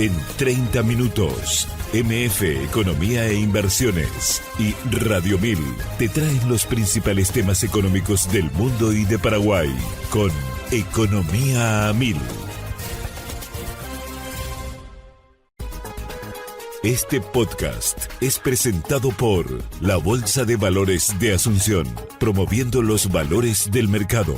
En 30 minutos, MF Economía e Inversiones y Radio 1000 te traen los principales temas económicos del mundo y de Paraguay con Economía a 1000. Este podcast es presentado por la Bolsa de Valores de Asunción, promoviendo los valores del mercado.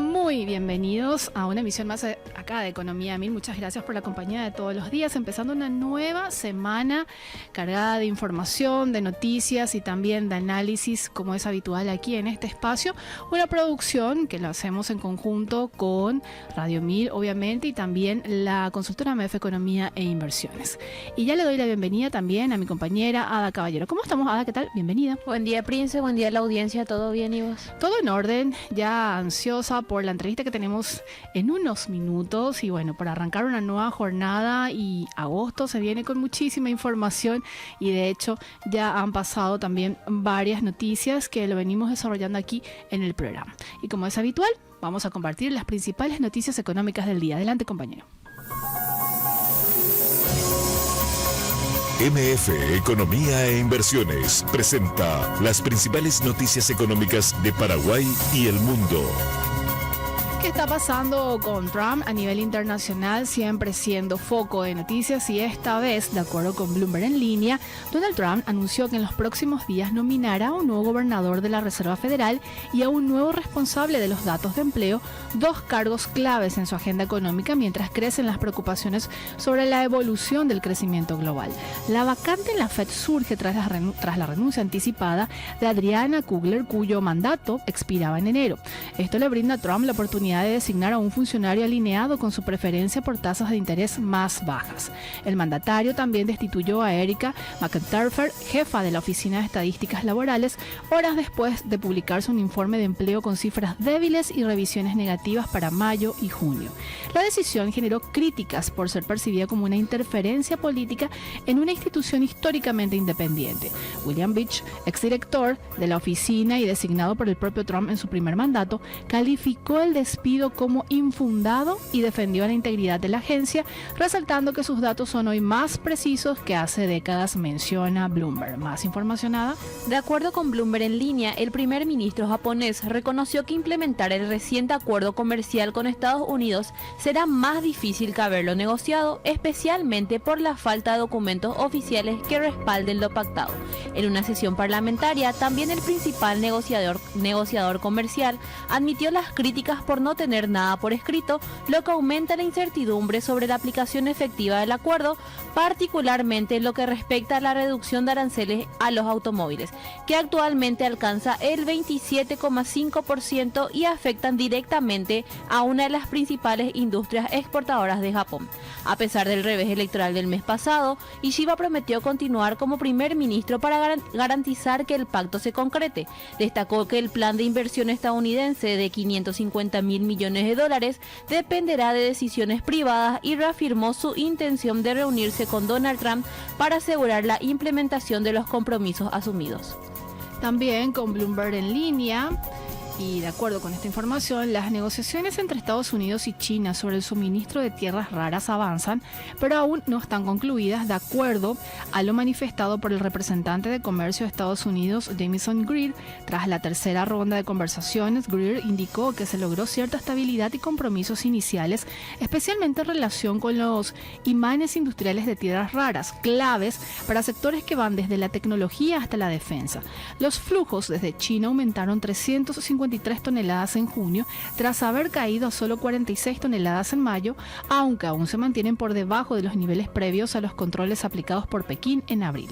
Muy bienvenidos a una emisión más acá de Economía a 1000. Muchas gracias por la compañía de todos los días, empezando una nueva semana cargada de información, de noticias y también de análisis, como es habitual aquí en este espacio. Una producción que lo hacemos en conjunto con Radio 1000, obviamente, y también la consultora MF Economía e Inversiones. Y ya le doy la bienvenida también a mi compañera Ada Caballero. ¿Cómo estamos, Ada? ¿Qué tal? Bienvenida. Buen día, Prince. Buen día a la audiencia. ¿Todo bien y vos? Todo en orden, ya ansiosa por la entrevista que tenemos en unos minutos y bueno, para arrancar una nueva jornada, y agosto se viene con muchísima información y de hecho ya han pasado también varias noticias que lo venimos desarrollando aquí en el programa. Y como es habitual, vamos a compartir las principales noticias económicas del día. Adelante, compañero. MF Economía e Inversiones presenta las principales noticias económicas de Paraguay y el mundo. ¿Qué está pasando con Trump a nivel internacional? Siempre siendo foco de noticias, y esta vez, de acuerdo con Bloomberg en línea, Donald Trump anunció que en los próximos días nominará a un nuevo gobernador de la Reserva Federal y a un nuevo responsable de los datos de empleo, dos cargos claves en su agenda económica mientras crecen las preocupaciones sobre la evolución del crecimiento global. La vacante en la Fed surge tras la renuncia anticipada de Adriana Kugler, cuyo mandato expiraba en enero. Esto le brinda a Trump la oportunidad de designar a un funcionario alineado con su preferencia por tasas de interés más bajas. El mandatario también destituyó a Erika McIntyre, jefa de la Oficina de Estadísticas Laborales, horas después de publicarse un informe de empleo con cifras débiles y revisiones negativas para mayo y junio. La decisión generó críticas por ser percibida como una interferencia política en una institución históricamente independiente. William Beach, exdirector de la oficina y designado por el propio Trump en su primer mandato, calificó el despido como infundado y defendió la integridad de la agencia, resaltando que sus datos son hoy más precisos que hace décadas, menciona Bloomberg. ¿Más información, Ada? De acuerdo con Bloomberg en línea, el primer ministro japonés reconoció que implementar el reciente acuerdo comercial con Estados Unidos será más difícil que haberlo negociado, especialmente por la falta de documentos oficiales que respalden lo pactado. En una sesión parlamentaria, también el principal negociador comercial admitió las críticas por no tener nada por escrito, lo que aumenta la incertidumbre sobre la aplicación efectiva del acuerdo, particularmente en lo que respecta a la reducción de aranceles a los automóviles, que actualmente alcanza el 27,5% y afectan directamente a una de las principales industrias exportadoras de Japón. A pesar del revés electoral del mes pasado, Ishiba prometió continuar como primer ministro para garantizar que el pacto se concrete. Destacó que el plan de inversión estadounidense de $550.000 millones dependerá de decisiones privadas y reafirmó su intención de reunirse con Donald Trump para asegurar la implementación de los compromisos asumidos. También con Bloomberg en línea. Y de acuerdo con esta información, las negociaciones entre Estados Unidos y China sobre el suministro de tierras raras avanzan, pero aún no están concluidas, de acuerdo a lo manifestado por el representante de comercio de Estados Unidos, Jamieson Greer. Tras la tercera ronda de conversaciones, Greer indicó que se logró cierta estabilidad y compromisos iniciales, especialmente en relación con los imanes industriales de tierras raras, claves para sectores que van desde la tecnología hasta la defensa. Los flujos desde China aumentaron 353 toneladas en junio, tras haber caído a solo 46 toneladas en mayo, aunque aún se mantienen por debajo de los niveles previos a los controles aplicados por Pekín en abril.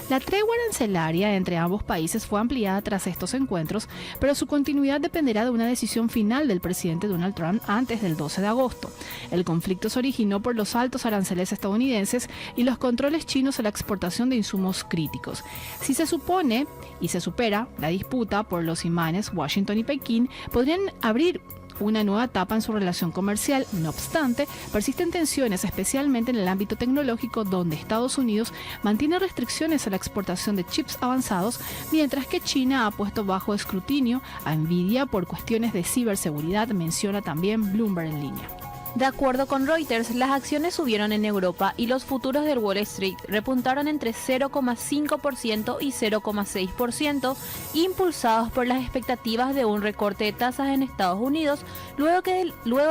La tregua arancelaria entre ambos países fue ampliada tras estos encuentros, pero su continuidad dependerá de una decisión final del presidente Donald Trump antes del 12 de agosto. El conflicto se originó por los altos aranceles estadounidenses y los controles chinos a la exportación de insumos críticos. Si se supone y se supera la disputa por los imanes, Washington y Pekín podrían abrir una nueva etapa en su relación comercial. No obstante, persisten tensiones, especialmente en el ámbito tecnológico, donde Estados Unidos mantiene restricciones a la exportación de chips avanzados, mientras que China ha puesto bajo escrutinio a Nvidia por cuestiones de ciberseguridad, menciona también Bloomberg en línea. De acuerdo con Reuters, las acciones subieron en Europa y los futuros del Wall Street repuntaron entre 0,5% y 0,6%, impulsados por las expectativas de un recorte de tasas en Estados Unidos, luego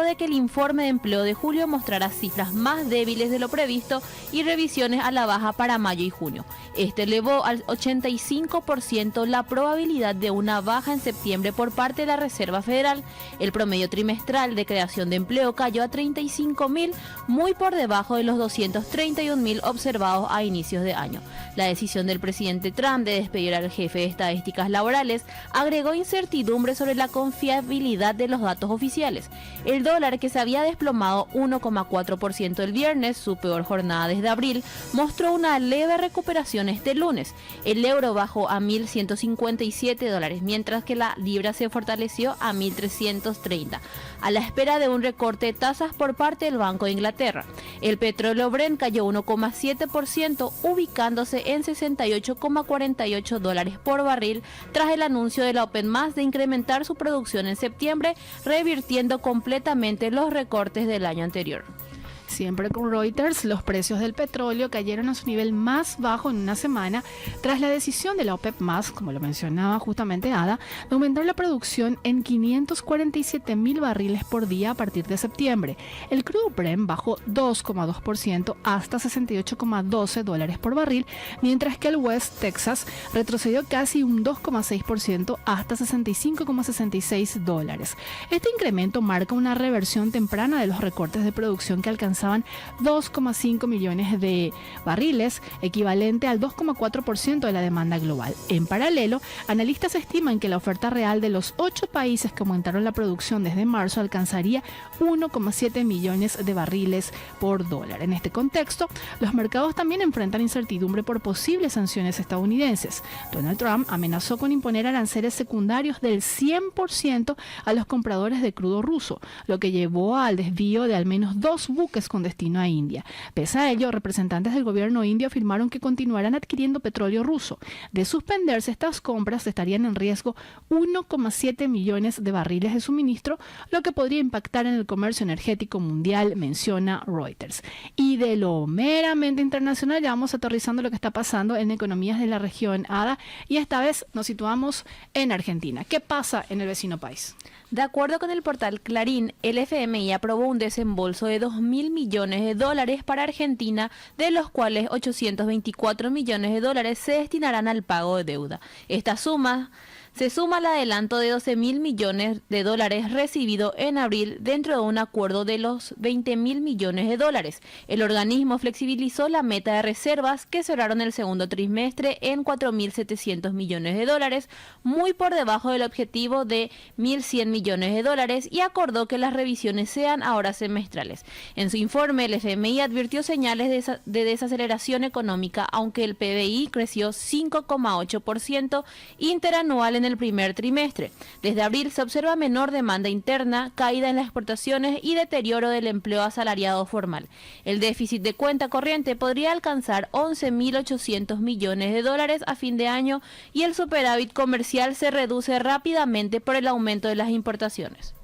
de que el informe de empleo de julio mostrara cifras más débiles de lo previsto y revisiones a la baja para mayo y junio. Este elevó al 85% la probabilidad de una baja en septiembre por parte de la Reserva Federal. El promedio trimestral de creación de empleo cayó a 35.000, muy por debajo de los 231.000 observados a inicios de año. La decisión del presidente Trump de despedir al jefe de estadísticas laborales agregó incertidumbre sobre la confiabilidad de los datos oficiales. El dólar, que se había desplomado 1,4% el viernes, su peor jornada desde abril, mostró una leve recuperación este lunes. El euro bajó a $1.157, mientras que la libra se fortaleció a 1.330, a la espera de un recorte de tasas por parte del Banco de Inglaterra. El petróleo Brent cayó 1,7%, ubicándose en $68,48 por barril, tras el anuncio de la OPEP+ de incrementar su producción en septiembre, revirtiendo completamente los recortes del año anterior. Siempre con Reuters, los precios del petróleo cayeron a su nivel más bajo en una semana tras la decisión de la OPEP+, como lo mencionaba justamente Ada, de aumentar la producción en 547.000 barriles por día a partir de septiembre. El crudo Brent bajó 2,2% hasta $68,12 por barril, mientras que el West Texas retrocedió casi un 2,6% hasta $65,66. Este incremento marca una reversión temprana de los recortes de producción que alcanzaban 2,5 millones de barriles, equivalente al 2,4% de la demanda global. En paralelo, analistas estiman que la oferta real de los 8 países que aumentaron la producción desde marzo alcanzaría 1,7 millones de barriles por dólar. En este contexto, los mercados también enfrentan incertidumbre por posibles sanciones estadounidenses. Donald Trump amenazó con imponer aranceles secundarios del 100% a los compradores de crudo ruso, lo que llevó al desvío de al menos 2 buques con destino a India. Pese a ello, representantes del gobierno indio afirmaron que continuarán adquiriendo petróleo ruso. De suspenderse estas compras, estarían en riesgo 1,7 millones de barriles de suministro, lo que podría impactar en el comercio energético mundial, menciona Reuters. Y de lo meramente internacional, ya vamos aterrizando lo que está pasando en economías de la región, Ada, y esta vez nos situamos en Argentina. ¿Qué pasa en el vecino país? De acuerdo con el portal Clarín, el FMI aprobó un desembolso de 2.000 millones de dólares para Argentina, de los cuales 824 millones de dólares se destinarán al pago de deuda. Esta suma se suma al adelanto de 12.000 millones de dólares recibido en abril dentro de un acuerdo de los 20.000 millones de dólares. El organismo flexibilizó la meta de reservas, que cerraron el segundo trimestre en 4.700 millones de dólares, muy por debajo del objetivo de 1.100 millones de dólares, y acordó que las revisiones sean ahora semestrales. En su informe, el FMI advirtió señales de desaceleración económica, aunque el PBI creció 5,8% interanual en el primer trimestre. Desde abril se observa menor demanda interna, caída en las exportaciones y deterioro del empleo asalariado formal. El déficit de cuenta corriente podría alcanzar 11.800 millones de dólares a fin de año, y el superávit comercial se reduce rápidamente por el aumento de las importaciones.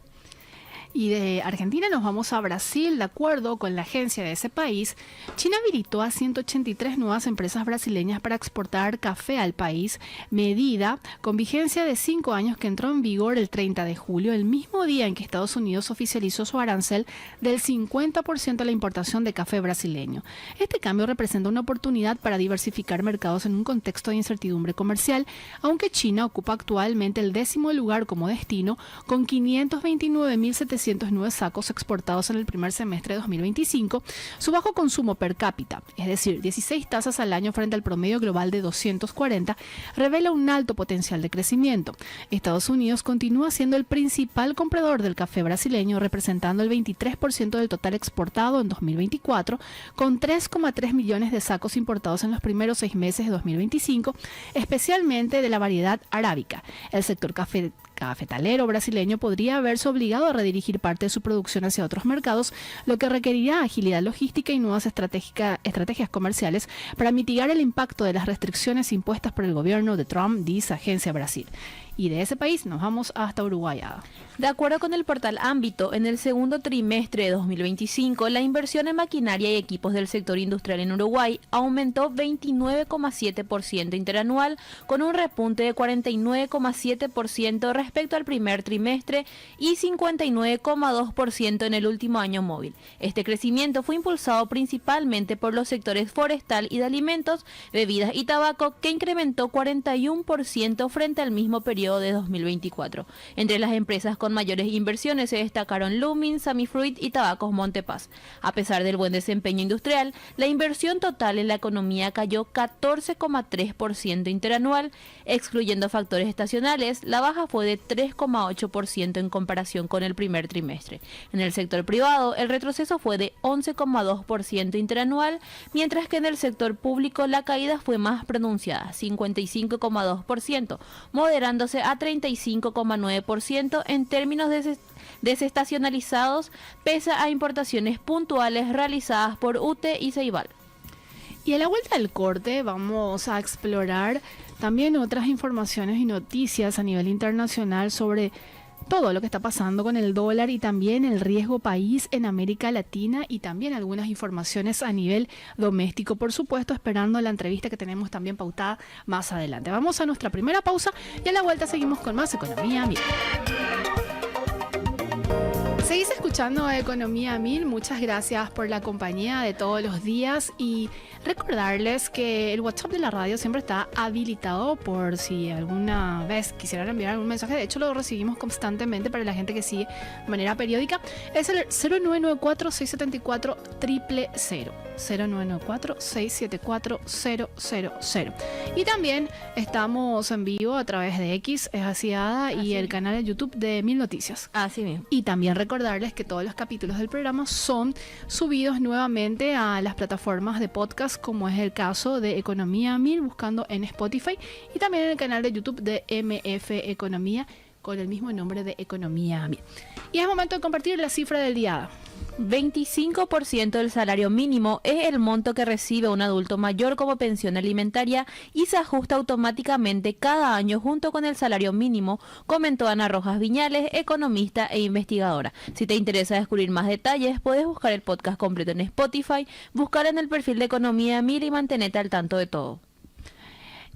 Y de Argentina nos vamos a Brasil. De acuerdo con la agencia de ese país, China habilitó a 183 nuevas empresas brasileñas para exportar café al país, medida con vigencia de 5 años que entró en vigor el 30 de julio, el mismo día en que Estados Unidos oficializó su arancel del 50% a la importación de café brasileño. Este cambio representa una oportunidad para diversificar mercados en un contexto de incertidumbre comercial, aunque China ocupa actualmente el 10º lugar como destino, con 529.709 sacos exportados en el primer semestre de 2025, su bajo consumo per cápita, es decir, 16 tazas al año frente al promedio global de 240, revela un alto potencial de crecimiento. Estados Unidos continúa siendo el principal comprador del café brasileño, representando el 23% del total exportado en 2024, con 3,3 millones de sacos importados en los primeros 6 meses de 2025, especialmente de la variedad arábica. El sector cafetalero brasileño podría verse obligado a redirigir parte de su producción hacia otros mercados, lo que requerirá agilidad logística y nuevas estrategias comerciales para mitigar el impacto de las restricciones impuestas por el gobierno de Trump, dice Agencia Brasil. Y de ese país nos vamos hasta Uruguay. De acuerdo con el portal Ámbito, en el segundo trimestre de 2025, la inversión en maquinaria y equipos del sector industrial en Uruguay aumentó 29,7% interanual, con un repunte de 49,7% respecto al primer trimestre y 59,2% en el último año móvil. Este crecimiento fue impulsado principalmente por los sectores forestal y de alimentos, bebidas y tabaco, que incrementó 41% frente al mismo periodo de 2024. Entre las empresas con mayores inversiones se destacaron Lumin, Samifruit y Tabacos Montepaz. A pesar del buen desempeño industrial, la inversión total en la economía cayó 14,3% interanual, excluyendo factores estacionales. La baja fue de 3,8% en comparación con el primer trimestre. En el sector privado, el retroceso fue de 11,2% interanual, mientras que en el sector público la caída fue más pronunciada, 55,2%, moderándose a 35,9% en términos desestacionalizados, pese a importaciones puntuales realizadas por UTE y Ceibal. Y a la vuelta del corte vamos a explorar también otras informaciones y noticias a nivel internacional sobre todo lo que está pasando con el dólar y también el riesgo país en América Latina, y también algunas informaciones a nivel doméstico, por supuesto, esperando la entrevista que tenemos también pautada más adelante. Vamos a nuestra primera pausa y a la vuelta seguimos con más Economía Mil. Seguís escuchando Economía Mil, muchas gracias por la compañía de todos los días, y recordarles que el WhatsApp de la radio siempre está habilitado por si alguna vez quisieran enviar algún mensaje. De hecho, lo recibimos constantemente para la gente que sigue de manera periódica. Es el 0994-674-000. 0994-674-000. Y también estamos en vivo a través de X, es así, Ada, y el canal de YouTube de Mil Noticias. Así mismo. Y también recordarles que todos los capítulos del programa son subidos nuevamente a las plataformas de podcast, como es el caso de Economía Mil, buscando en Spotify, y también en el canal de YouTube de MF Economía, con el mismo nombre de Economía Mil. Y es momento de compartir la cifra del día. 25% del salario mínimo es el monto que recibe un adulto mayor como pensión alimentaria y se ajusta automáticamente cada año junto con el salario mínimo, comentó Ana Rojas Viñales, economista e investigadora. Si te interesa descubrir más detalles, puedes buscar el podcast completo en Spotify, buscar en el perfil de Economía Mil y mantenerte al tanto de todo.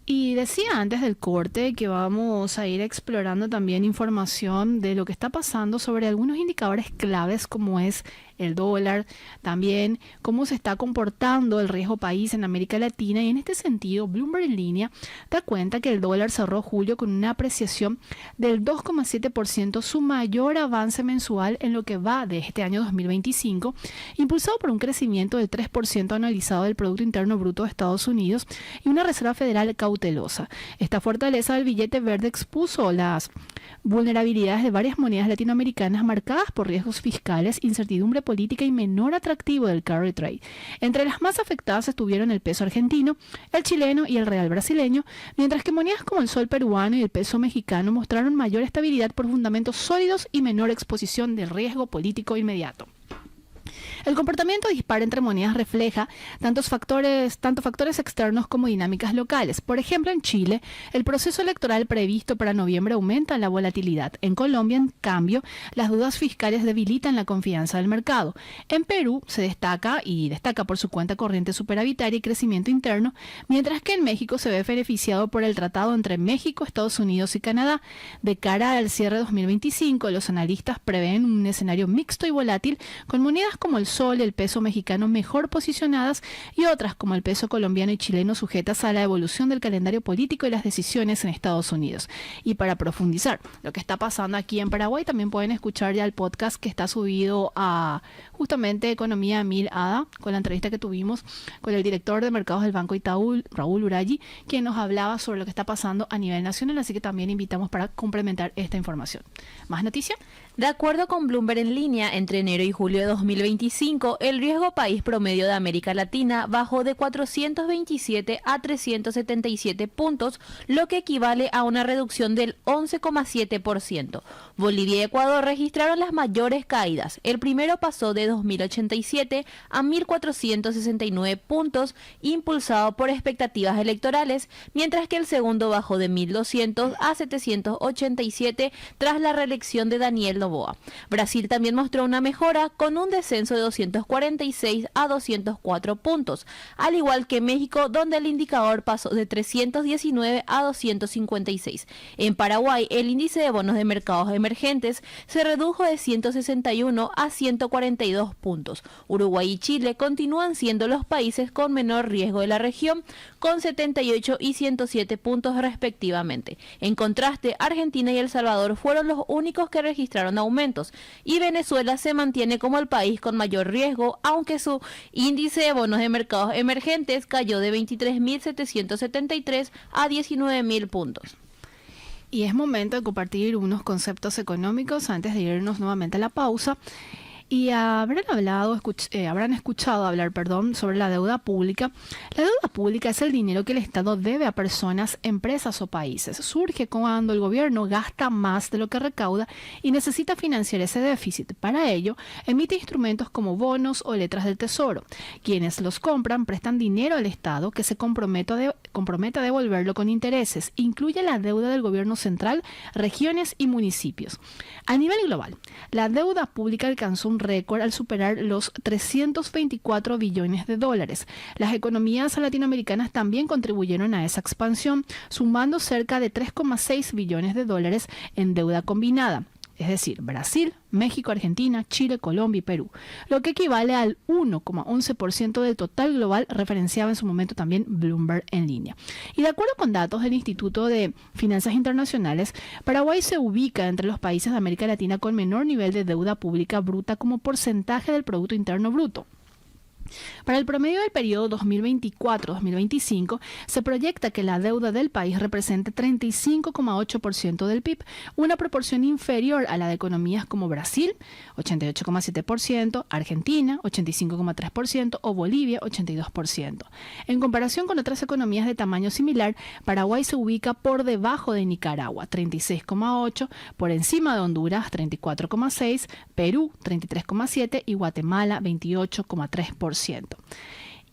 Y decía antes del corte que vamos a ir explorando también información de lo que está pasando sobre algunos indicadores claves, como es el dólar, también cómo se está comportando el riesgo país en América Latina, y en este sentido Bloomberg en línea da cuenta que el dólar cerró julio con una apreciación del 2,7%, su mayor avance mensual en lo que va de este año 2025, impulsado por un crecimiento del 3% anualizado del Producto Interno Bruto de Estados Unidos y una Reserva Federal cautelosa. Esta fortaleza del billete verde expuso las vulnerabilidades de varias monedas latinoamericanas marcadas por riesgos fiscales, incertidumbre política y menor atractivo del carry trade. Entre las más afectadas estuvieron el peso argentino, el chileno y el real brasileño, mientras que monedas como el sol peruano y el peso mexicano mostraron mayor estabilidad por fundamentos sólidos y menor exposición de riesgo político inmediato. El comportamiento dispar entre monedas refleja tanto factores externos como dinámicas locales. Por ejemplo, en Chile, el proceso electoral previsto para noviembre aumenta la volatilidad. En Colombia, en cambio, las dudas fiscales debilitan la confianza del mercado. En Perú se destaca por su cuenta corriente superavitaria y crecimiento interno, mientras que en México se ve beneficiado por el tratado entre México, Estados Unidos y Canadá. De cara al cierre 2025, los analistas prevén un escenario mixto y volátil, con monedas como el sol y el peso mexicano mejor posicionadas y otras como el peso colombiano y chileno sujetas a la evolución del calendario político y las decisiones en Estados Unidos. Y para profundizar lo que está pasando aquí en Paraguay, también pueden escuchar ya el podcast que está subido a justamente Economía Mil, Ada, con la entrevista que tuvimos con el director de mercados del Banco Itaú, Raúl Uralli, quien nos hablaba sobre lo que está pasando a nivel nacional, así que también invitamos para complementar esta información. ¿Más noticias? De acuerdo con Bloomberg en línea, entre enero y julio de 2025, el riesgo país promedio de América Latina bajó de 427 a 377 puntos, lo que equivale a una reducción del 11,7%. Bolivia y Ecuador registraron las mayores caídas. El primero pasó de 2.087 a 1.469 puntos, impulsado por expectativas electorales, mientras que el segundo bajó de 1.200 a 787 tras la reelección de Daniel Noboa. Brasil también mostró una mejora con un descenso de 246 a 204 puntos, al igual que México, donde el indicador pasó de 319 a 256. En Paraguay, el índice de bonos de mercados emergentes se redujo de 161 a 142 puntos. Uruguay y Chile continúan siendo los países con menor riesgo de la región, con 78 y 107 puntos respectivamente. En contraste, Argentina y El Salvador fueron los únicos que registraron aumentos, y Venezuela se mantiene como el país con mayor riesgo, aunque su índice de bonos de mercados emergentes cayó de 23.773 a 19.000 puntos. Y es momento de compartir unos conceptos económicos antes de irnos nuevamente a la pausa. Y habrán escuchado hablar sobre la deuda pública. La deuda pública es el dinero que el Estado debe a personas, empresas o países. Surge cuando el gobierno gasta más de lo que recauda y necesita financiar ese déficit. Para ello, emite instrumentos como bonos o letras del tesoro. Quienes los compran prestan dinero al Estado, que se compromete a devolverlo con intereses. Incluye la deuda del gobierno central, regiones y municipios. A nivel global, la deuda pública alcanzó un récord al superar los 324 billones de dólares. Las economías latinoamericanas también contribuyeron a esa expansión, sumando cerca de 3,6 billones de dólares en deuda combinada. Es decir, Brasil, México, Argentina, Chile, Colombia y Perú, lo que equivale al 1,11% del total global, referenciaba en su momento también Bloomberg en línea. Y de acuerdo con datos del Instituto de Finanzas Internacionales, Paraguay se ubica entre los países de América Latina con menor nivel de deuda pública bruta como porcentaje del Producto Interno Bruto. Para el promedio del periodo 2024-2025, se proyecta que la deuda del país represente 35,8% del PIB, una proporción inferior a la de economías como Brasil, 88,7%, Argentina, 85,3% o Bolivia, 82%. En comparación con otras economías de tamaño similar, Paraguay se ubica por debajo de Nicaragua, 36,8%, por encima de Honduras, 34,6%, Perú, 33,7% y Guatemala, 28,3%.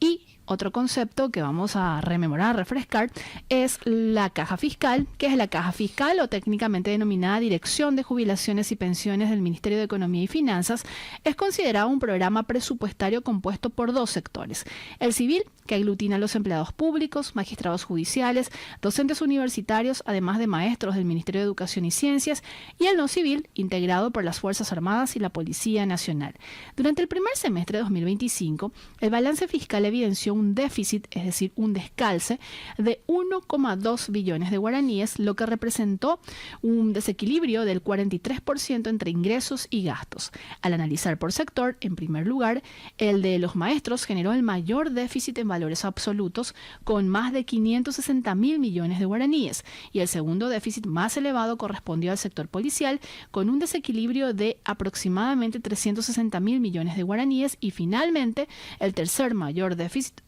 Y otro concepto que vamos a rememorar, refrescar, es la caja fiscal, que es la caja fiscal o técnicamente denominada Dirección de Jubilaciones y Pensiones del Ministerio de Economía y Finanzas. Es considerado un programa presupuestario compuesto por dos sectores: el civil, que aglutina a los empleados públicos, magistrados judiciales, docentes universitarios, además de maestros del Ministerio de Educación y Ciencias, y el no civil, integrado por las Fuerzas Armadas y la Policía Nacional. Durante el primer semestre de 2025, el balance fiscal evidenció un déficit, es decir, un descalce, de 1,2 billones de guaraníes, lo que representó un desequilibrio del 43% entre ingresos y gastos. Al analizar por sector, en primer lugar, el de los maestros generó el mayor déficit en valores absolutos, con más de 560.000 millones de guaraníes, y el segundo déficit más elevado correspondió al sector policial, con un desequilibrio de aproximadamente 360.000 millones de guaraníes, y finalmente el tercer mayor déficit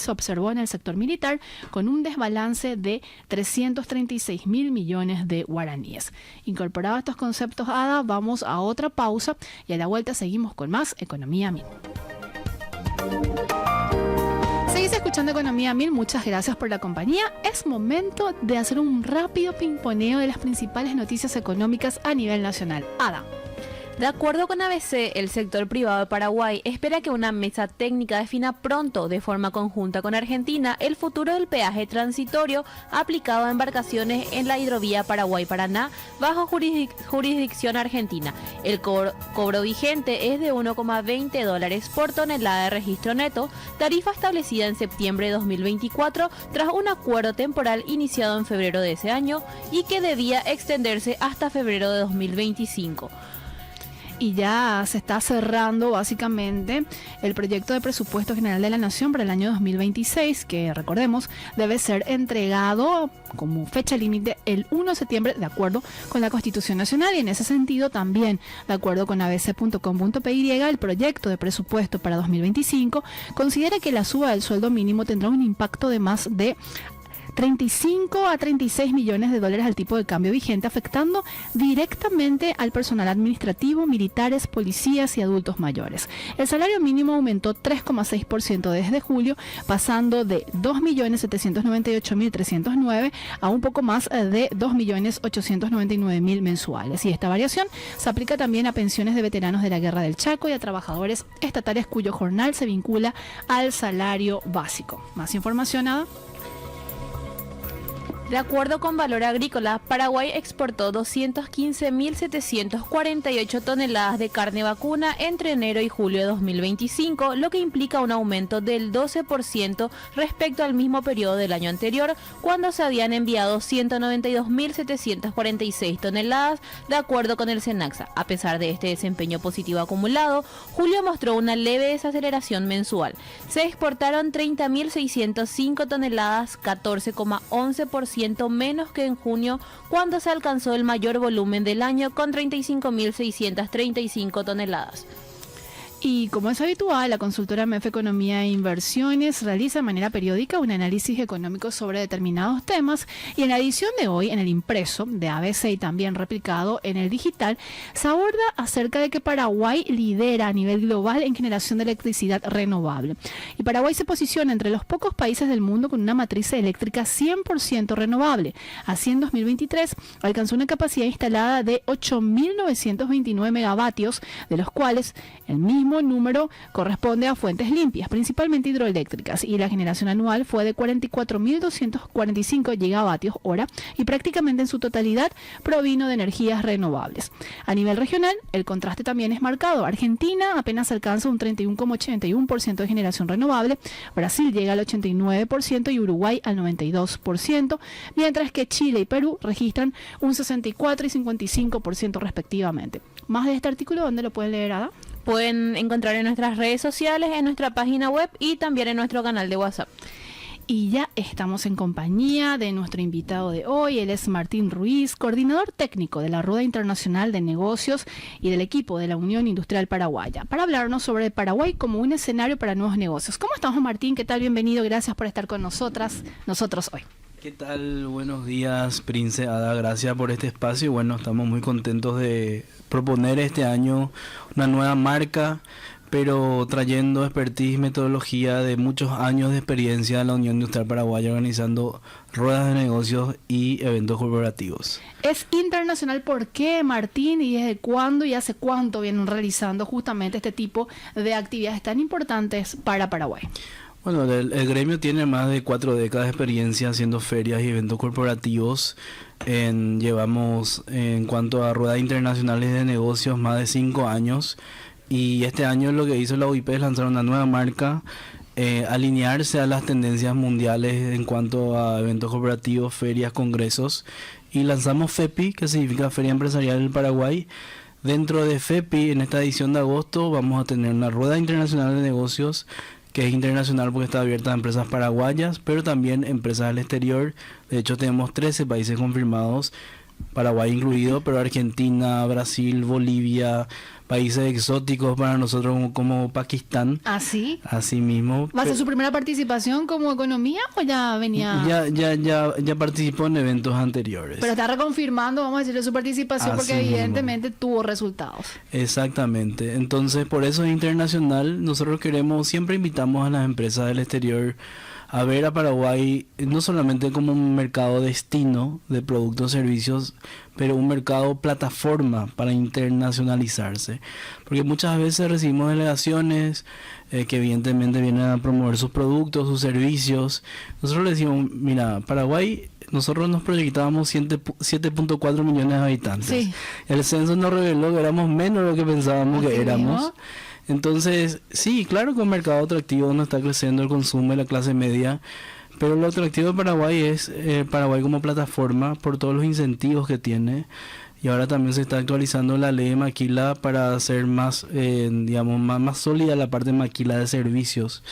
se observó en el sector militar, con un desbalance de 336.000 millones de guaraníes. Incorporados estos conceptos, Ada, vamos a otra pausa y a la vuelta seguimos con más Economía 1000. Seguís escuchando Economía 1000, muchas gracias por la compañía. Es momento de hacer un rápido pimponeo de las principales noticias económicas a nivel nacional. Ada. De acuerdo con ABC, el sector privado de Paraguay espera que una mesa técnica defina pronto, de forma conjunta con Argentina, el futuro del peaje transitorio aplicado a embarcaciones en la hidrovía Paraguay-Paraná bajo jurisdicción argentina. El cobro vigente es de $1,20 por tonelada de registro neto, tarifa establecida en septiembre de 2024 tras un acuerdo temporal iniciado en febrero de ese año y que debía extenderse hasta febrero de 2025. Y ya se está cerrando básicamente el proyecto de presupuesto general de la Nación para el año 2026, que recordemos debe ser entregado como fecha límite el 1 de septiembre de acuerdo con la Constitución Nacional. Y en ese sentido también, de acuerdo con abc.com.py, el proyecto de presupuesto para 2025 considera que la suba del sueldo mínimo tendrá un impacto de más de 35 a 36 millones de dólares al tipo de cambio vigente, afectando directamente al personal administrativo, militares, policías y adultos mayores. El salario mínimo aumentó 3,6% desde julio, pasando de 2.798.309 a un poco más de 2.899.000 mensuales. Y esta variación se aplica también a pensiones de veteranos de la Guerra del Chaco y a trabajadores estatales cuyo jornal se vincula al salario básico. Más información, Ada. De acuerdo con Valor Agrícola, Paraguay exportó 215.748 toneladas de carne vacuna entre enero y julio de 2025, lo que implica un aumento del 12% respecto al mismo periodo del año anterior, cuando se habían enviado 192.746 toneladas, de acuerdo con el SENACSA. A pesar de este desempeño positivo acumulado, julio mostró una leve desaceleración mensual. Se exportaron 30.605 toneladas, 14,11% menos que en junio, cuando se alcanzó el mayor volumen del año con 35.635 toneladas. Y como es habitual, la consultora MEF Economía e Inversiones realiza de manera periódica un análisis económico sobre determinados temas, y en la edición de hoy, en el impreso de ABC y también replicado en el digital, se aborda acerca de que Paraguay lidera a nivel global en generación de electricidad renovable. Y Paraguay se posiciona entre los pocos países del mundo con una matriz eléctrica 100% renovable. Así, en 2023 alcanzó una capacidad instalada de 8.929 megavatios, de los cuales el mismo número corresponde a fuentes limpias, principalmente hidroeléctricas, y la generación anual fue de 44.245 gigavatios hora, y prácticamente en su totalidad provino de energías renovables. A nivel regional, el contraste también es marcado. Argentina apenas alcanza un 31,81% de generación renovable, Brasil llega al 89% y Uruguay al 92%, mientras que Chile y Perú registran un 64 y 55% respectivamente. Más de este artículo, ¿dónde lo pueden leer, Ada? Pueden encontrar en nuestras redes sociales, en nuestra página web y también en nuestro canal de WhatsApp. Y ya estamos en compañía de nuestro invitado de hoy. Él es Martín Ruiz, coordinador técnico de la Rueda Internacional de Negocios y del equipo de la Unión Industrial Paraguaya, para hablarnos sobre Paraguay como un escenario para nuevos negocios. ¿Cómo estamos, Martín? ¿Qué tal? Bienvenido. Gracias por estar con nosotros hoy. ¿Qué tal? Buenos días, Prince Ada. Gracias por este espacio. Y bueno, estamos muy contentos de proponer este año una nueva marca, pero trayendo expertise y metodología de muchos años de experiencia de la Unión Industrial Paraguaya organizando ruedas de negocios y eventos corporativos. Es internacional, ¿por qué, Martín? ¿Y desde cuándo y hace cuánto vienen realizando justamente este tipo de actividades tan importantes para Paraguay? Bueno, el gremio tiene más de 4 décadas de experiencia haciendo ferias y eventos corporativos. Llevamos, en cuanto a ruedas internacionales de negocios, más de 5 años. Y este año lo que hizo la UIP es lanzar una nueva marca, alinearse a las tendencias mundiales en cuanto a eventos corporativos, ferias, congresos. Y lanzamos FEPI, que significa Feria Empresarial del Paraguay. Dentro de FEPI, en esta edición de agosto, vamos a tener una rueda internacional de negocios, que es internacional porque está abierta a empresas paraguayas, pero también empresas del exterior. De hecho, tenemos 13 países confirmados, Paraguay incluido, pero Argentina, Brasil, Bolivia, países exóticos para nosotros como Pakistán. ¿Ah, sí? Así mismo. ¿Va a ser su primera participación como economía o ya venía...? Ya participó en eventos anteriores. Pero está reconfirmando, vamos a decirle, su participación, Así porque evidentemente mismo tuvo resultados. Exactamente. Entonces, por eso es internacional. Nosotros siempre invitamos a las empresas del exterior a ver a Paraguay no solamente como un mercado destino de productos y servicios, pero un mercado plataforma para internacionalizarse. Porque muchas veces recibimos delegaciones que evidentemente vienen a promover sus productos, sus servicios. Nosotros le decimos, mira, Paraguay, nosotros nos proyectábamos 7.4 millones de habitantes. Sí. El censo nos reveló que éramos menos de lo que pensábamos que éramos. Mismo. Entonces, sí, claro que un mercado atractivo donde está creciendo el consumo de la clase media, pero lo atractivo de Paraguay es Paraguay como plataforma por todos los incentivos que tiene, y ahora también se está actualizando la ley de maquila para hacer más, digamos, más sólida la parte de maquila de servicios.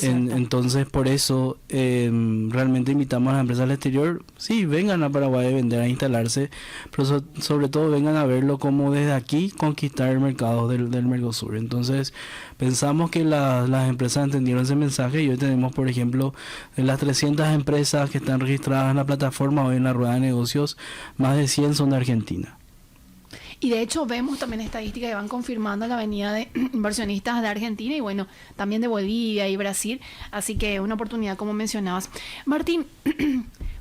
Entonces, por eso realmente invitamos a las empresas del exterior, sí, vengan a Paraguay a vender, a instalarse, pero sobre todo vengan a verlo como desde aquí conquistar el mercado del Mercosur. Entonces, pensamos que las empresas entendieron ese mensaje y hoy tenemos, por ejemplo, de las 300 empresas que están registradas en la plataforma, hoy en la rueda de negocios, más de 100 son de Argentina. Y de hecho vemos también estadísticas que van confirmando la venida de inversionistas de Argentina y bueno, también de Bolivia y Brasil. Así que una oportunidad, como mencionabas. Martín,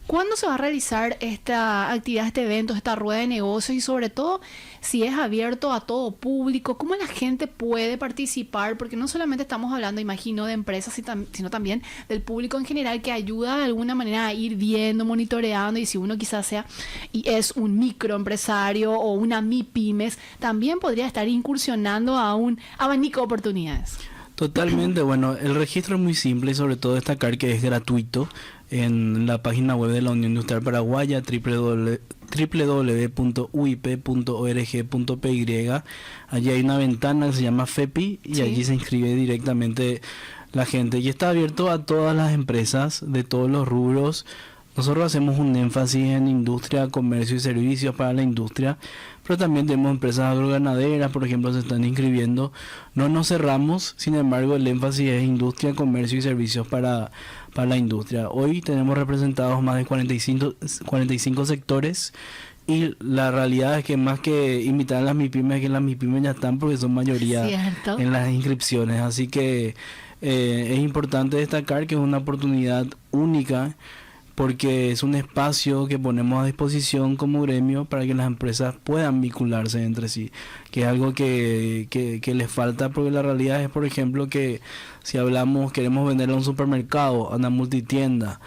¿cuándo se va a realizar esta actividad, este evento, esta rueda de negocios? Y sobre todo, si es abierto a todo público, ¿cómo la gente puede participar? Porque no solamente estamos hablando, imagino, de empresas, sino también del público en general, que ayuda de alguna manera a ir viendo, monitoreando, y si uno quizás sea y es un microempresario o una MIPYMES, también podría estar incursionando a un abanico de oportunidades. Totalmente, bueno, el registro es muy simple y sobre todo destacar que es gratuito en la página web de la Unión Industrial Paraguaya, www.uip.org.py. Allí hay una ventana que se llama FEPI y allí se inscribe directamente la gente y está abierto a todas las empresas de todos los rubros. Nosotros hacemos un énfasis en industria, comercio y servicios para la industria, pero también tenemos empresas agroganaderas, por ejemplo, se están inscribiendo. No nos cerramos, sin embargo, el énfasis es industria, comercio y servicios para la industria. Hoy tenemos representados más de 45 sectores y la realidad es que más que invitar a las MIPYMES, que las MIPYMES ya están porque son mayoría en las inscripciones. Así que es importante destacar que es una oportunidad única, porque es un espacio que ponemos a disposición como gremio para que las empresas puedan vincularse entre sí, que es algo que les falta, porque la realidad es, por ejemplo, que si queremos venderle a un supermercado, a una multitienda,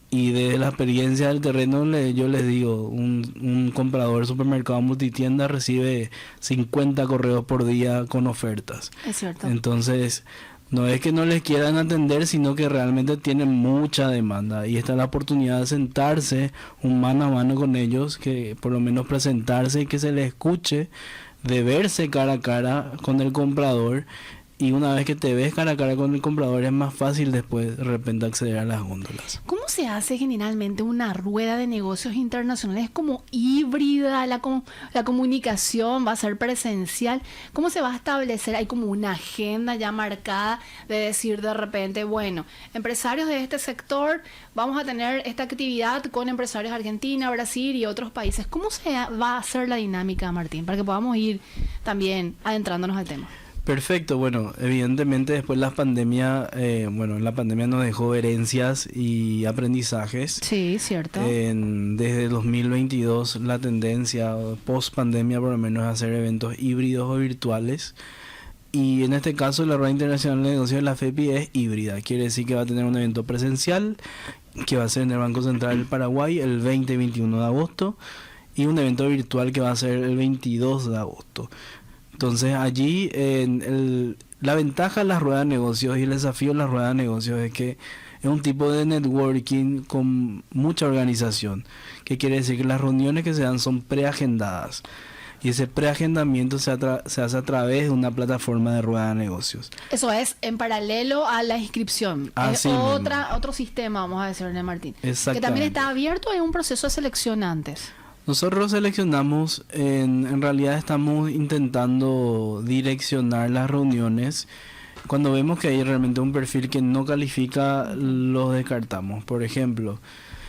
y desde la experiencia del terreno yo les digo, un comprador de supermercado multitienda recibe 50 correos por día con ofertas. Es cierto. Entonces, no es que no les quieran atender, sino que realmente tienen mucha demanda y esta es la oportunidad de sentarse un mano a mano con ellos, que por lo menos presentarse y que se les escuche, de verse cara a cara con el comprador, y una vez que te ves cara a cara con el comprador es más fácil después de repente acceder a las góndolas. ¿Cómo se hace generalmente una rueda de negocios internacionales? ¿Es como híbrida la comunicación? ¿Va a ser presencial? ¿Cómo se va a establecer? ¿Hay como una agenda ya marcada de decir de repente, bueno, empresarios de este sector, vamos a tener esta actividad con empresarios de Argentina, Brasil y otros países? ¿Cómo se va a hacer la dinámica, Martín? Para que podamos ir también adentrándonos al tema. Perfecto, bueno, evidentemente después la pandemia nos dejó herencias y aprendizajes. Sí, cierto. Desde 2022 la tendencia post pandemia por lo menos es hacer eventos híbridos o virtuales. Y en este caso la Rueda Internacional de Negocios de la FEPI es híbrida, quiere decir que va a tener un evento presencial que va a ser en el Banco Central del Paraguay el 20 y 21 de agosto y un evento virtual que va a ser el 22 de agosto. Entonces allí la ventaja de las ruedas de negocios y el desafío de las ruedas de negocios es que es un tipo de networking con mucha organización, que quiere decir que las reuniones que se dan son preagendadas y ese preagendamiento se hace a través de una plataforma de rueda de negocios. Eso es en paralelo a la inscripción. Así es otro sistema, vamos a decirle, Martín. Que también está abierto, hay un proceso de selección antes. Nosotros seleccionamos, en realidad estamos intentando direccionar las reuniones. Cuando vemos que hay realmente un perfil que no califica, los descartamos. Por ejemplo,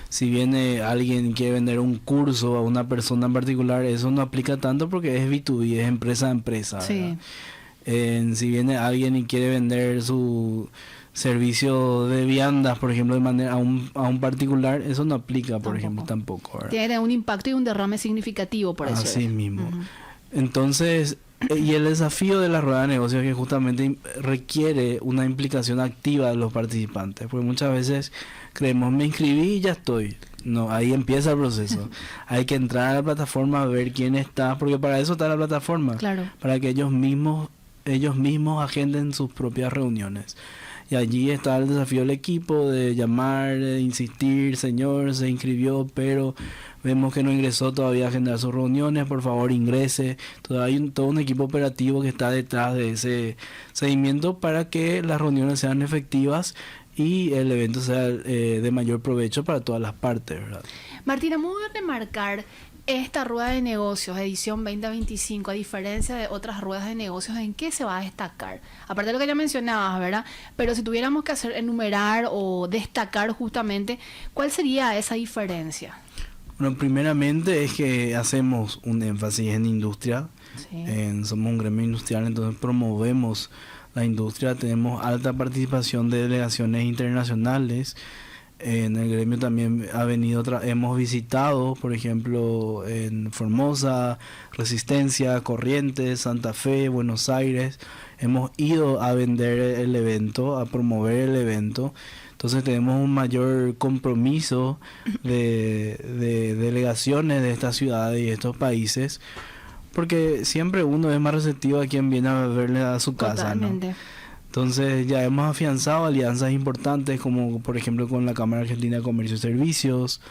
si viene alguien y quiere vender un curso a una persona en particular, eso no aplica tanto porque es B2B, es empresa a empresa. Sí. Si viene alguien y quiere vender su servicio de viandas, por ejemplo, de manera a un particular, eso no aplica, por ejemplo, tampoco, ¿verdad? Tiene un impacto y un derrame significativo, por eso. Así mismo. Entonces, y el desafío de la rueda de negocios es que justamente requiere una implicación activa de los participantes, porque muchas veces creemos, me inscribí y ya estoy. No, ahí empieza el proceso. Hay que entrar a la plataforma, a ver quién está, porque para eso está la plataforma, claro, para que ellos mismos agenden sus propias reuniones. Y allí está el desafío del equipo de llamar, de insistir, señor, se inscribió, pero vemos que no ingresó todavía a agendar sus reuniones, por favor ingrese. Todavía hay todo un equipo operativo que está detrás de ese seguimiento para que las reuniones sean efectivas y el evento sea de mayor provecho para todas las partes, ¿verdad? Martín, a modo de remarcar esta rueda de negocios, edición 2025, a diferencia de otras ruedas de negocios, ¿en qué se va a destacar? Aparte de lo que ya mencionabas, ¿verdad? Pero si tuviéramos que enumerar o destacar justamente, ¿cuál sería esa diferencia? Bueno, primeramente es que hacemos un énfasis en industria. Sí. Somos un gremio industrial, entonces promovemos la industria, tenemos alta participación de delegaciones internacionales. En el gremio también hemos visitado, por ejemplo, en Formosa, Resistencia, Corrientes, Santa Fe, Buenos Aires. Hemos ido a vender el evento, a promover el evento. Entonces tenemos un mayor compromiso de delegaciones de estas ciudades y estos países, porque siempre uno es más receptivo a quien viene a verle a su casa, ¿no? Entonces ya hemos afianzado alianzas importantes como por ejemplo con la Cámara Argentina de Comercio y Servicios,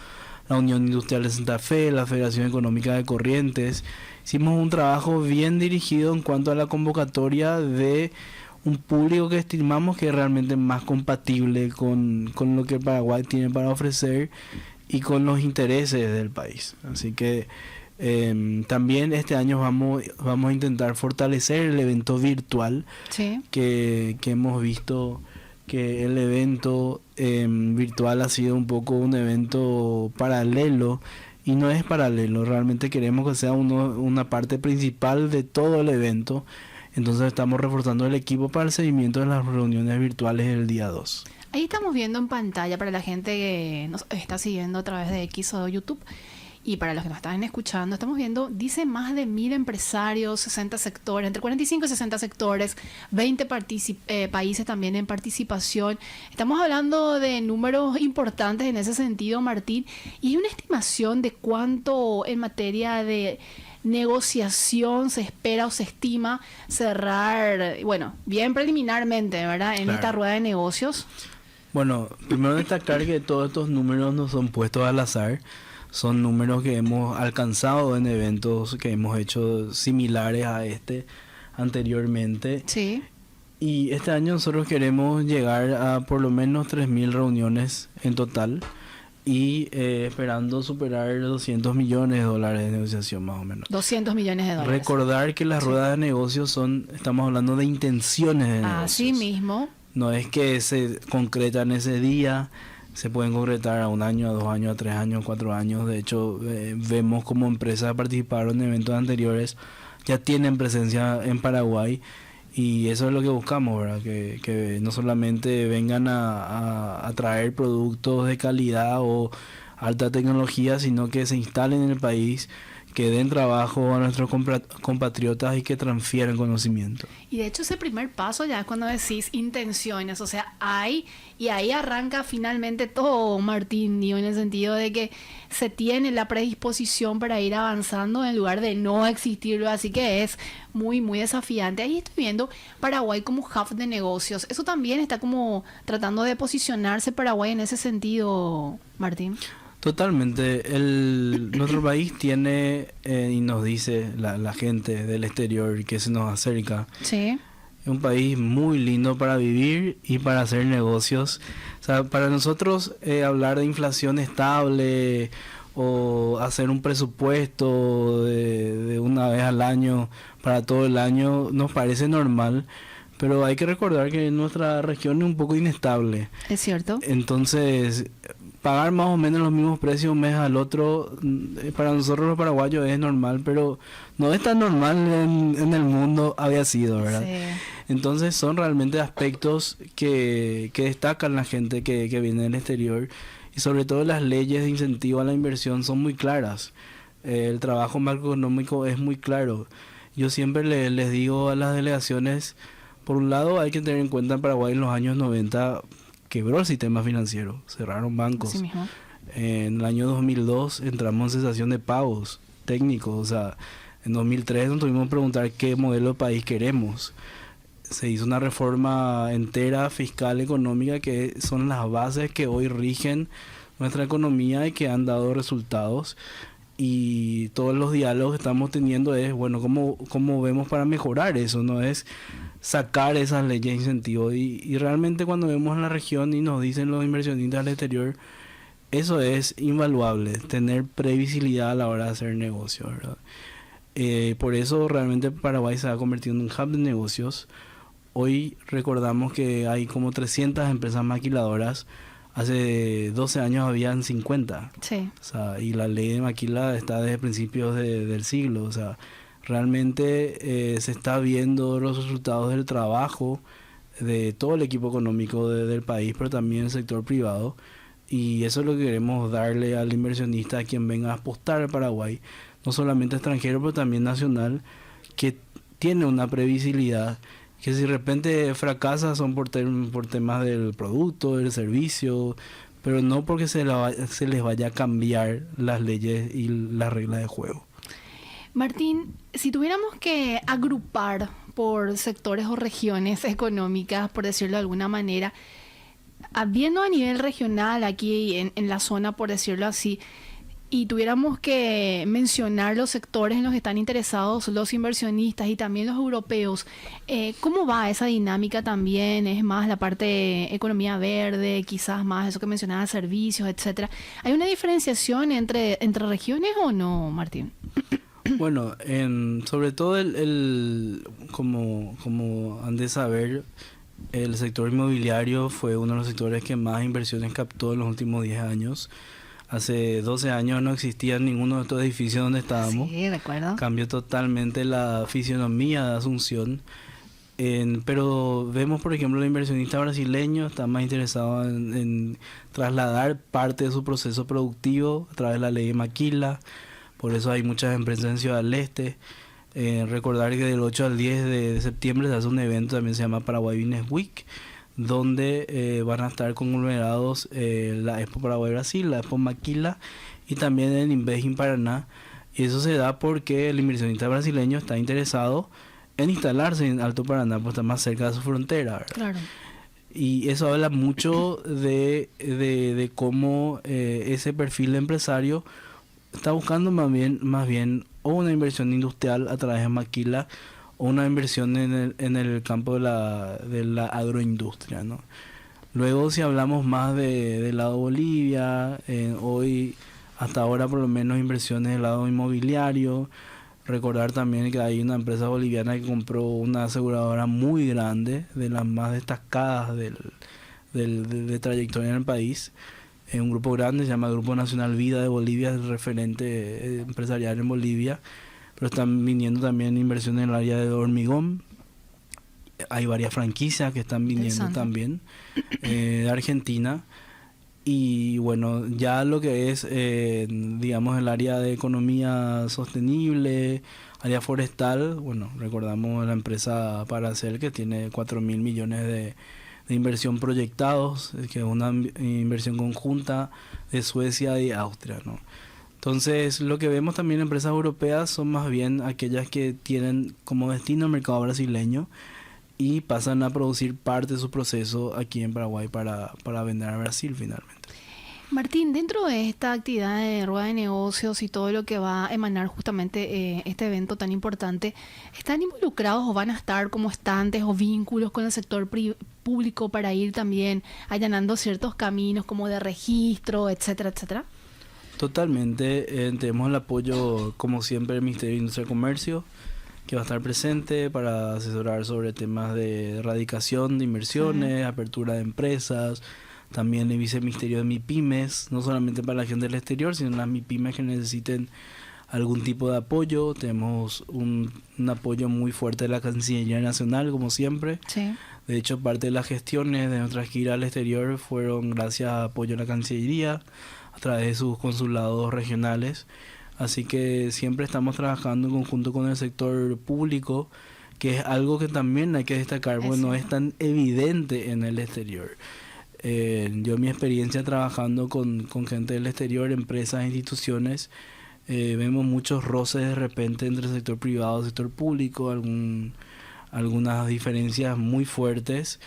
la Unión Industrial de Santa Fe, la Federación Económica de Corrientes. Hicimos un trabajo bien dirigido en cuanto a la convocatoria de un público que estimamos que es realmente más compatible con lo que Paraguay tiene para ofrecer y con los intereses del país. Así que también este año vamos a intentar fortalecer el evento virtual. Sí. que hemos visto que el evento virtual ha sido un poco un evento paralelo, y no es paralelo, realmente queremos que sea una parte principal de todo el evento. Entonces estamos reforzando el equipo para el seguimiento de las reuniones virtuales del día 2. Ahí estamos viendo en pantalla para la gente que nos está siguiendo a través de X o YouTube. Y para los que nos están escuchando, estamos viendo, dice más de 1.000 empresarios, 60 sectores, entre 45 y 60 sectores, 20 países también en participación. Estamos hablando de números importantes en ese sentido, Martín. Y hay una estimación de cuánto en materia de negociación se espera o se estima cerrar, bueno, bien preliminarmente, ¿verdad? En Claro. esta rueda de negocios. Bueno, primero destacar que todos estos números no son puestos al azar. Son números que hemos alcanzado en eventos que hemos hecho similares a este anteriormente. Sí. Y este año nosotros queremos llegar a por lo menos 3.000 reuniones en total y esperando superar $200 millones de negociación más o menos. 200 millones de dólares. Recordar que las ruedas de negocios estamos hablando de intenciones de negocios. Así mismo. No es que se concretan ese día. Se pueden concretar a 1 año, a 2 años, a 3 años, 4 años. De hecho, vemos como empresas que participaron en eventos anteriores ya tienen presencia en Paraguay, y eso es lo que buscamos, ¿verdad? Que no solamente vengan a traer productos de calidad o alta tecnología, sino que se instalen en el país, que den trabajo a nuestros compatriotas y que transfieran conocimiento. Y de hecho ese primer paso ya es cuando decís intenciones, o sea, y ahí arranca finalmente todo, Martín, digo, en el sentido de que se tiene la predisposición para ir avanzando en lugar de no existirlo, así que es muy, muy desafiante. Ahí estoy viendo Paraguay como hub de negocios, eso también está como tratando de posicionarse Paraguay en ese sentido, Martín. Totalmente. Nuestro país tiene, y nos dice la gente del exterior que se nos acerca, Sí. es un país muy lindo para vivir y para hacer negocios. O sea, para nosotros hablar de inflación estable o hacer un presupuesto de una vez al año para todo el año nos parece normal, pero hay que recordar que nuestra región es un poco inestable. Es cierto. Entonces, pagar más o menos los mismos precios un mes al otro, para nosotros los paraguayos es normal, pero no es tan normal en el mundo había sido, ¿verdad? Sí. Entonces son realmente aspectos que destacan la gente que viene del exterior, y sobre todo las leyes de incentivo a la inversión son muy claras. El trabajo macroeconómico es muy claro. Yo siempre les digo a las delegaciones, por un lado hay que tener en cuenta en Paraguay en los años 90 quebró el sistema financiero, cerraron bancos. Así mismo. En el año 2002 entramos en cesación de pagos técnicos, o sea, en 2003 nos tuvimos que preguntar qué modelo de país queremos. se hizo una reforma entera fiscal, económica, que son las bases que hoy rigen nuestra economía y que han dado resultados. Y todos los diálogos que estamos teniendo es, bueno, ¿cómo vemos para mejorar eso? No es sacar esas leyes de incentivo. Y realmente cuando vemos en la región y nos dicen los inversionistas al exterior, eso es invaluable, tener previsibilidad a la hora de hacer negocios, ¿verdad? Por eso realmente Paraguay se ha convertido en un hub de negocios. Hoy recordamos que hay como 300 empresas maquiladoras. Hace 12 años habían 50. Sí. O sea, y la ley de maquila está desde principios del siglo. O sea, realmente se está viendo los resultados del trabajo de todo el equipo económico del país, pero también el sector privado. Y eso es lo que queremos darle al inversionista, a quien venga a apostar al Paraguay, no solamente extranjero, pero también nacional, que tiene una previsibilidad, que si de repente fracasa son por temas del producto, del servicio, pero no porque se les vaya a cambiar las leyes y las reglas de juego. Martín, si tuviéramos que agrupar por sectores o regiones económicas, por decirlo de alguna manera, viendo a nivel regional aquí en la zona, por decirlo así, y tuviéramos que mencionar los sectores en los que están interesados los inversionistas y también los europeos, ¿cómo va esa dinámica también? ¿Es más la parte de economía verde, quizás más eso que mencionaba, servicios, etcétera? ¿Hay una diferenciación entre regiones o no, Martín? Bueno, sobre todo como han de saber, el sector inmobiliario fue uno de los sectores que más inversiones captó en los últimos 10 años. Hace 12 años no existía ninguno de estos edificios donde estábamos. Sí, recuerdo. Cambió totalmente la fisionomía de Asunción. Pero vemos, por ejemplo, el inversionista brasileño está más interesado en trasladar parte de su proceso productivo a través de la ley de maquila. Por eso hay muchas empresas en Ciudad del Este. Recordar que del 8 al 10 de septiembre se hace un evento, también se llama Paraguay Business Week, donde van a estar conglomerados la Expo Paraguay Brasil, la Expo Maquila y también el Investing Paraná. Y eso se da porque el inversionista brasileño está interesado en instalarse en Alto Paraná, pues está más cerca de su frontera, ¿verdad? Claro. Y eso habla mucho de cómo ese perfil de empresario está buscando más bien o una inversión industrial a través de maquila o una inversión en el campo de la agroindustria, ¿no? Luego, si hablamos más del lado Bolivia, hoy, hasta ahora por lo menos inversiones del lado inmobiliario. Recordar también que hay una empresa boliviana que compró una aseguradora muy grande, de las más destacadas de trayectoria en el país. Un grupo grande, se llama Grupo Nacional Vida de Bolivia, es el referente empresarial en Bolivia. Pero están viniendo también inversiones en el área de hormigón. Hay varias franquicias que están viniendo también de Argentina. Y bueno, ya lo que es, digamos, el área de economía sostenible, área forestal, bueno, recordamos la empresa Paracel, que tiene 4.000 millones de inversión proyectados, que es una inversión conjunta de Suecia y Austria, ¿no? Entonces, lo que vemos también en empresas europeas son más bien aquellas que tienen como destino el mercado brasileño y pasan a producir parte de su proceso aquí en Paraguay para vender a Brasil finalmente. Martín, dentro de esta actividad de rueda de negocios y todo lo que va a emanar justamente este evento tan importante, ¿están involucrados o van a estar como estantes o vínculos con el sector público para ir también allanando ciertos caminos como de registro, etcétera, etcétera? Totalmente, tenemos el apoyo, como siempre, del Ministerio de Industria y Comercio, que va a estar presente para asesorar sobre temas de erradicación de inversiones, apertura de empresas, también el Viceministerio de MIPYMES, no solamente para la gente del exterior, sino las MIPYMES que necesiten algún tipo de apoyo. Tenemos un apoyo muy fuerte de la Cancillería Nacional, como siempre. Sí. De hecho, parte de las gestiones de nuestra gira al exterior fueron gracias a apoyo de la Cancillería, a través de sus consulados regionales. Así que siempre estamos trabajando en conjunto con el sector público, que es algo que también hay que destacar, porque no es tan evidente en el exterior. Yo, mi experiencia trabajando con gente del exterior, empresas, instituciones, vemos muchos roces de repente entre el sector privado y el sector público, algunas diferencias muy fuertes.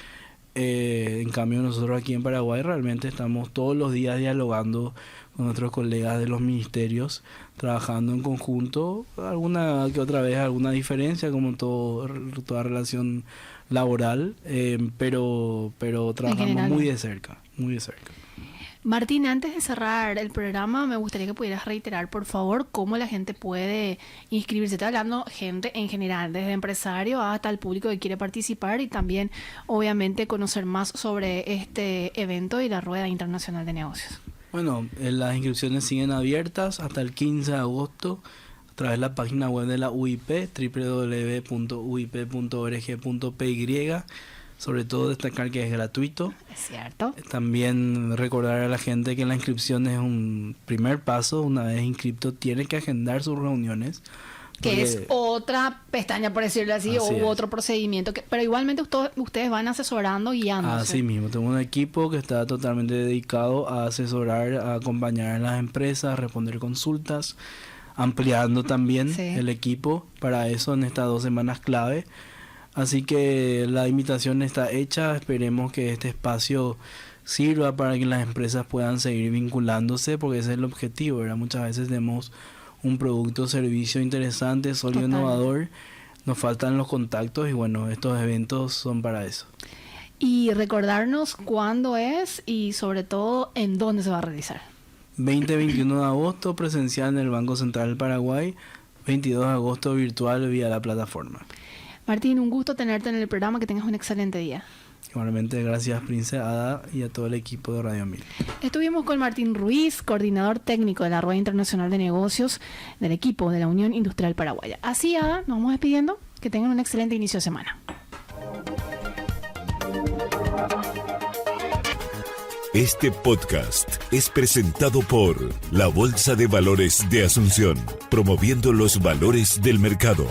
En cambio nosotros aquí en Paraguay realmente estamos todos los días dialogando con nuestros colegas de los ministerios, trabajando en conjunto, alguna que otra vez alguna diferencia como toda relación laboral, pero trabajamos muy de cerca. Martín, antes de cerrar el programa, me gustaría que pudieras reiterar, por favor, cómo la gente puede inscribirse. Estoy hablando gente en general, desde empresario hasta el público que quiere participar y también, obviamente, conocer más sobre este evento y la Rueda Internacional de Negocios. Bueno, las inscripciones siguen abiertas hasta el 15 de agosto a través de la página web de la UIP, www.uip.org.py. Sobre todo destacar que es gratuito. Es cierto. También recordar a la gente que la inscripción es un primer paso. Una vez inscrito tiene que agendar sus reuniones. Que es otra pestaña, por decirlo así, o otro procedimiento. Pero igualmente ustedes van asesorando, guiándose. Así mismo. Tengo un equipo que está totalmente dedicado a asesorar, a acompañar a las empresas, a responder consultas, ampliando también el equipo para eso en estas 2 semanas clave. Así que la invitación está hecha, esperemos que este espacio sirva para que las empresas puedan seguir vinculándose, porque ese es el objetivo, ¿verdad? Muchas veces tenemos un producto o servicio interesante, sólido, innovador, nos faltan los contactos y bueno, estos eventos son para eso. Y recordarnos cuándo es y sobre todo en dónde se va a realizar. 20-21 de agosto presencial en el Banco Central del Paraguay, 22 de agosto virtual vía la plataforma. Martín, un gusto tenerte en el programa, que tengas un excelente día. Igualmente, gracias Prince, Ada y a todo el equipo de Radio 1000. Estuvimos con Martín Ruiz, coordinador técnico de la Rueda Internacional de Negocios del equipo de la Unión Industrial Paraguaya. Así, Ada, nos vamos despidiendo. Que tengan un excelente inicio de semana. Este podcast es presentado por la Bolsa de Valores de Asunción, promoviendo los valores del mercado.